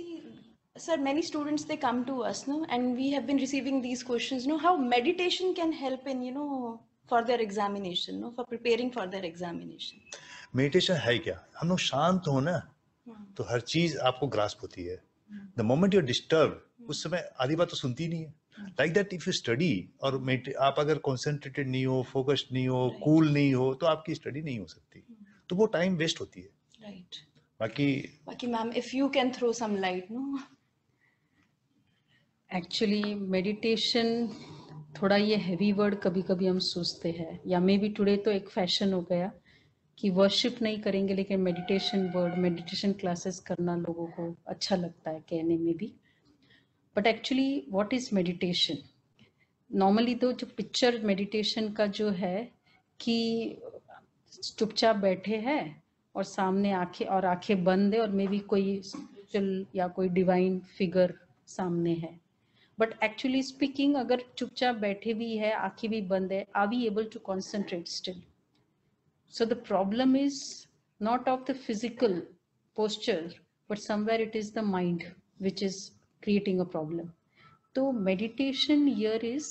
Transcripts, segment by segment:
See, sir, many students they come to us, no, and we have been receiving these questions, no, how meditation can help in, for their examination, no, for preparing for their examination. Meditation है क्या? हम लोग शांत हो ना तो हर चीज आपको ग्रास्प होती है. द मोमेंट यू डिस्टर्ब, उस समय आधी बात तो सुनती नहीं है. Like that if you study और आप अगर कॉन्सेंट्रेटेड नहीं हो, फोकस्ड नहीं हो, कूल नहीं हो, तो आपकी स्टडी नहीं हो सकती. तो वो टाइम वेस्ट होती है. राइट. बाकी ma'am, if you can throw some light, no. Actually meditation थोड़ा ये हैवी वर्ड कभी कभी हम सोचते हैं, या मे बी टुडे तो एक फैशन हो गया कि वर्शिप नहीं करेंगे लेकिन मेडिटेशन क्लासेस करना लोगों को अच्छा लगता है कहने में भी. But actually what is meditation? Normally तो जो पिक्चर मेडिटेशन का जो है कि चुपचाप बैठे हैं और सामने आंखें बंद है और मे बी कोई स्पिरिचुअल या कोई डिवाइन फिगर सामने है. बट एक्चुअली स्पीकिंग, अगर चुपचाप बैठे भी है, आंखें भी बंद है, are we able to concentrate still? So the problem is not of the physical posture, but somewhere it is the mind which is creating a problem. So meditation here is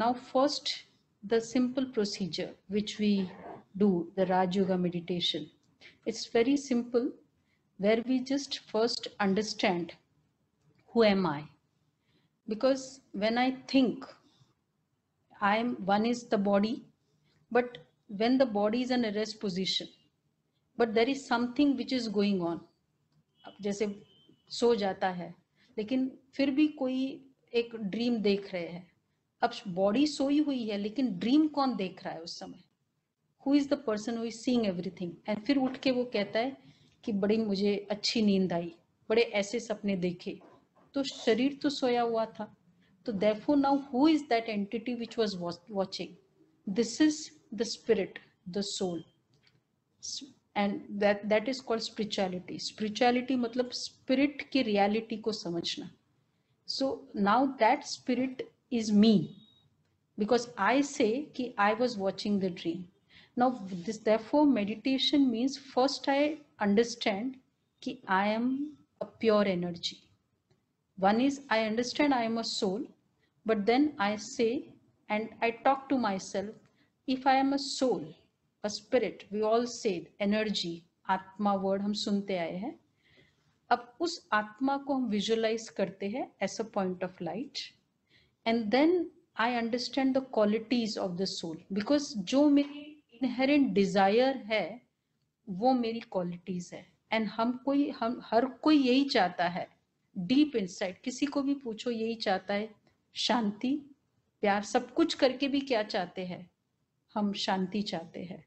now first the simple procedure which we do, the Raj Yoga meditation. It's very simple, where we just first understand who am I. Because when I think one is the body, but when the body is in a rest position, but there is something which is going on. जैसे सो जाता है लेकिन फिर भी कोई एक dream देख रहे हैं. अब बॉडी सोई हुई है लेकिन ड्रीम कौन देख रहा है उस समय? Who is the person who is seeing everything? And फिर उठ के वो कहता है कि बड़ी मुझे अच्छी नींद आई, बड़े ऐसे सपने देखे. तो शरीर तो सोया हुआ था. तो therefore now who is that entity which was watching? This is the spirit, the soul, and that is called spirituality. Spirituality मतलब spirit की reality को समझना. So now that spirit is me, because I say कि I was watching the dream. Now this, therefore meditation means first I understand कि I am a pure energy. One is I understand I am a soul, but then I say and I talk to myself, if I am a soul, a spirit, we all say energy, आत्मा word हम सुनते आए हैं. अब उस आत्मा को हम visualize करते हैं as a point of light, and then I understand the qualities of the soul, because जो मेरी inherent desire है वो मेरी qualities है. and हम हर कोई यही चाहता है डीप इनसाइड. किसी को भी पूछो यही चाहता है, शांति, प्यार. सब कुछ करके भी क्या चाहते हैं? हम शांति चाहते हैं.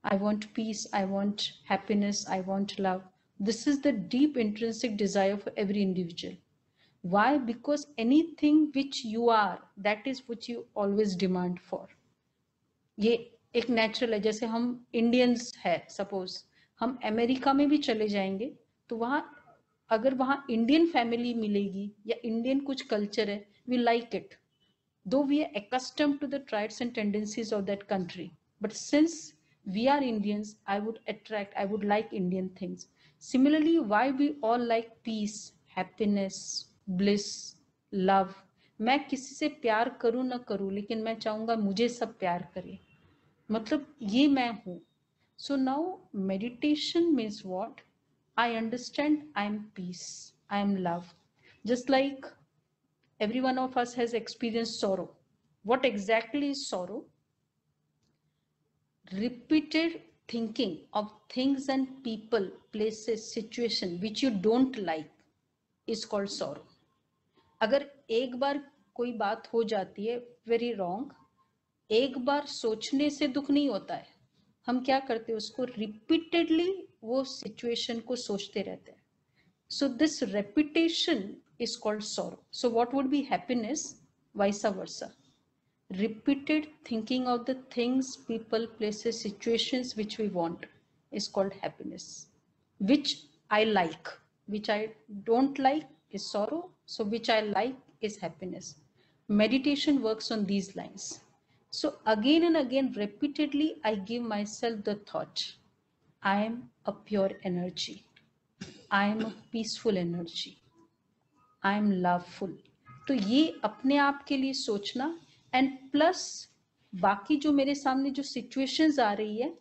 I want peace, I want happiness, I want love. This is the deep intrinsic desire for every individual. Why? Because anything which you are, that is what you always demand for. ये एक natural है. जैसे हम Indians है, suppose हम America में भी चले जाएंगे तो वहां अगर वहां इंडियन फैमिली मिलेगी या इंडियन कुछ कल्चर है, we like it, though we are accustomed to the traits and tendencies of that country. But since we are Indians, I would like Indian things. Similarly, why we all like peace, happiness, bliss, love? मैं किसी से प्यार करूं ना करूं, लेकिन मैं चाहूंगा मुझे सब प्यार करें. मतलब ये मैं हूं. So now meditation means what? I understand I am peace, I am love. Just like every one of us has experienced sorrow. What exactly is sorrow? Repeated thinking of things and people, places, situation which you don't like is called sorrow. अगर एक बार कोई बात हो जाती है, very wrong, एक बार सोचने से दुख नहीं होता है. हम क्या करते हैं? उसको repeatedly वो situation को सोचते रहते हैं. So this repetition is called sorrow. So what would be happiness? Vice versa. Repeated thinking of the things, people, places, situations which we want is called happiness. Which I like, which I don't like is sorrow. So which I like is happiness. Meditation works on these lines. So again and again, repeatedly, I give myself the thought, I am a pure energy. I am a peaceful energy. I am loveful. तो ये अपने आप के लिए सोचना, and plus बाकी जो मेरे सामने जो सिचुएशंस आ रही है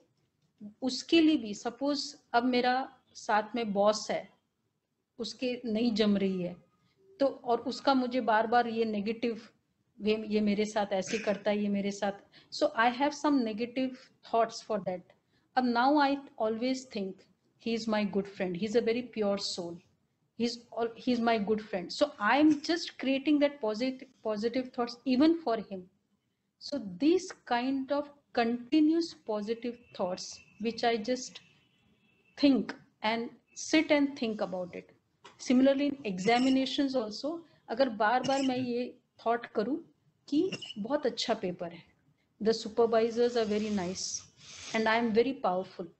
उसके लिए भी, सपोज अब मेरा साथ में बॉस है, उसके नहीं जम रही है, तो और उसका मुझे बार बार ये नेगेटिव, ये मेरे साथ ऐसे करता है, ये मेरे साथ, so I have some negative thoughts for that. अब now I always think he is my good friend, he is a very pure soul, he is my good friend, so I am just creating that positive thoughts even for him. So these kind of continuous positive thoughts which I just think and sit and think about it. Similarly in examinations also, अगर बार बार मैं ये thought करूं कि बहुत अच्छा paper है, the supervisors are very nice and I am very powerful,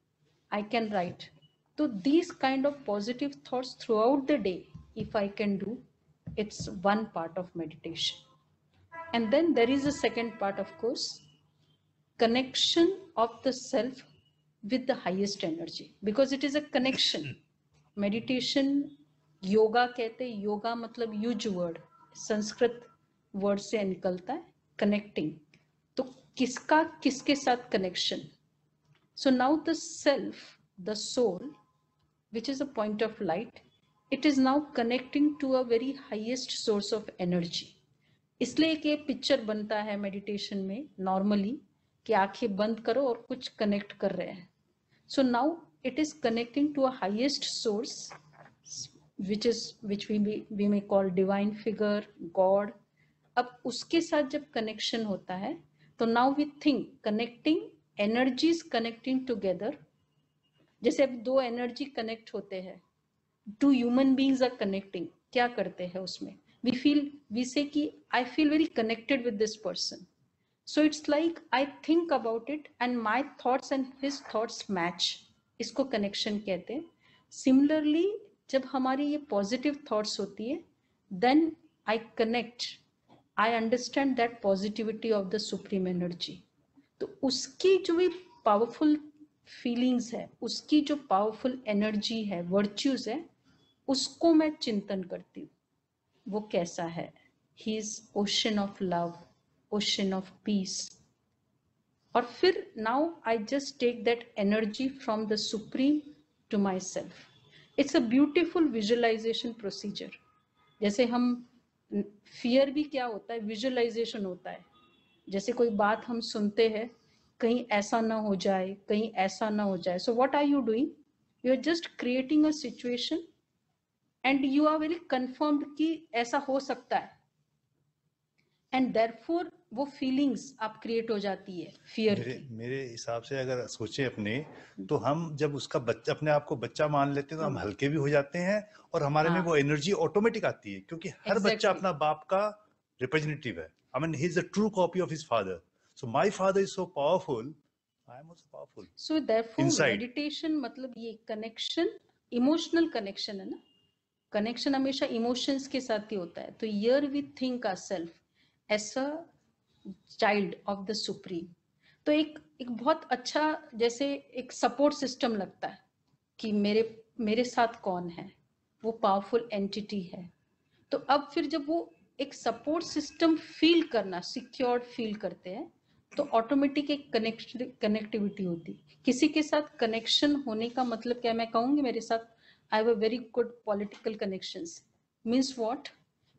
I can write. So these kind of positive thoughts throughout the day, if I can do, it's one part of meditation. And then there is a second part, of course, connection of the self with the highest energy, because it is a connection. Meditation, yoga कहते हैं, yoga मतलब use word, Sanskrit word से निकलता है connecting. तो किसका किसके साथ connection? So now the self, the soul, which is a point of light, it is now connecting to a very highest source of energy. इसलिए कि पिक्चर बनता है मेडिटेशन में नॉर्मली कि आंखें बंद करो और कुछ कनेक्ट कर रहे हैं. So now it is connecting to a highest source which we may call divine figure, God. अब उसके साथ जब कनेक्शन होता है तो now we think connecting energies connecting together. जैसे अब दो एनर्जी कनेक्ट होते हैं, two human beings are connecting, क्या करते हैं उसमें? we say कि I feel very connected with this person. So it's like I think about it and my thoughts and his thoughts match. इसको connection कहते हैं. Similarly, जब हमारी ये positive thoughts होती है, then I connect, I understand that positivity of the supreme energy. तो उसकी जो भी powerful फीलिंग्स है, उसकी जो पावरफुल एनर्जी है, वर्च्यूज है, उसको मैं चिंतन करती हूँ. वो कैसा है? He is ocean of love, ocean of peace. और फिर now I just take that energy from the supreme to my self. It's a beautiful visualization procedure. जैसे हम फियर भी क्या होता है, विजुअलाइजेशन होता है. जैसे कोई बात हम सुनते हैं, कहीं ऐसा ना हो जाए, कहीं ऐसा ना हो जाए. So what are you doing? You are just creating a situation and you are very confirmed कि ऐसा हो सकता है, एंड देयरफॉर वो फीलिंग्स आप क्रिएट हो जाती है फियर की. मेरे हिसाब से अगर सोचें अपने, तो हम जब उसका बच्चा, अपने आप को बच्चा मान लेते हैं तो हम हल्के भी हो जाते हैं और हमारे में वो एनर्जी ऑटोमेटिक आती है, क्योंकि हर बच्चा अपना बाप का रिप्रेजेंटेटिव है. I mean he is a true copy of his father. So my father is so powerful, I am also powerful. So therefore meditation मतलब ये connection, emotional connection है ना. Connection हमेशा emotions के साथ ही होता है. तो here we think ourselves as a child of the supreme. तो एक बहुत अच्छा जैसे एक support system लगता है कि मेरे साथ कौन है, वो powerful entity है. तो अब फिर जब वो एक सपोर्ट सिस्टम फील करना, सिक्योर्ड फील करते हैं, तो ऑटोमेटिक एक कनेक्टिविटी होती. किसी के साथ कनेक्शन होने का मतलब क्या? मैं कहूंगी मेरे साथ I have a very good political connections. Means what?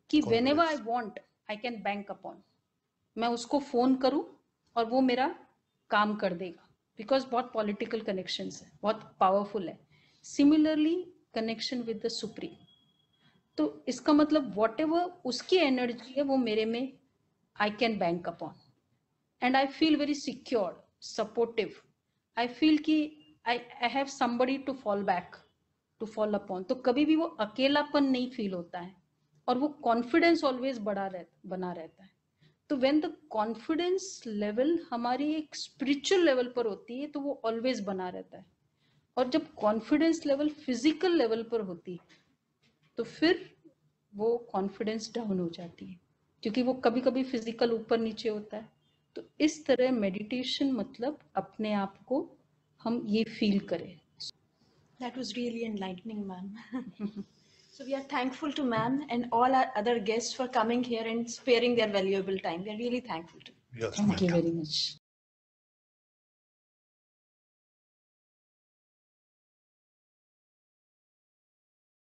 कि whenever I want I can bank upon. मैं उसको फोन करूं और वो मेरा काम कर देगा, बिकॉज बहुत पॉलिटिकल कनेक्शंस है, बहुत पावरफुल है. Similarly connection with the supreme. तो इसका मतलब वॉट एवर उसकी एनर्जी है वो मेरे में I can bank upon, and I feel very secured, supportive. I feel कि I have somebody to fall back, to fall upon. तो कभी भी वो अकेलापन नहीं फील होता है और वो कॉन्फिडेंस ऑलवेज बना रहता है. तो व्हेन द कॉन्फिडेंस लेवल हमारी एक स्पिरिचुअल लेवल पर होती है तो वो ऑलवेज बना रहता है. और जब कॉन्फिडेंस लेवल फिजिकल लेवल पर होती है तो फिर वो कॉन्फिडेंस डाउन हो जाती है, क्योंकि वो कभी कभी फिजिकल ऊपर नीचे होता है. तो इस तरह मेडिटेशन मतलब अपने आप को हम ये फील करें. That was really enlightening, ma'am. So So we are thankful to ma'am and all our other guests for coming here and sparing their valuable time. We are really thankful to you. Yes, Thank you welcome. very much.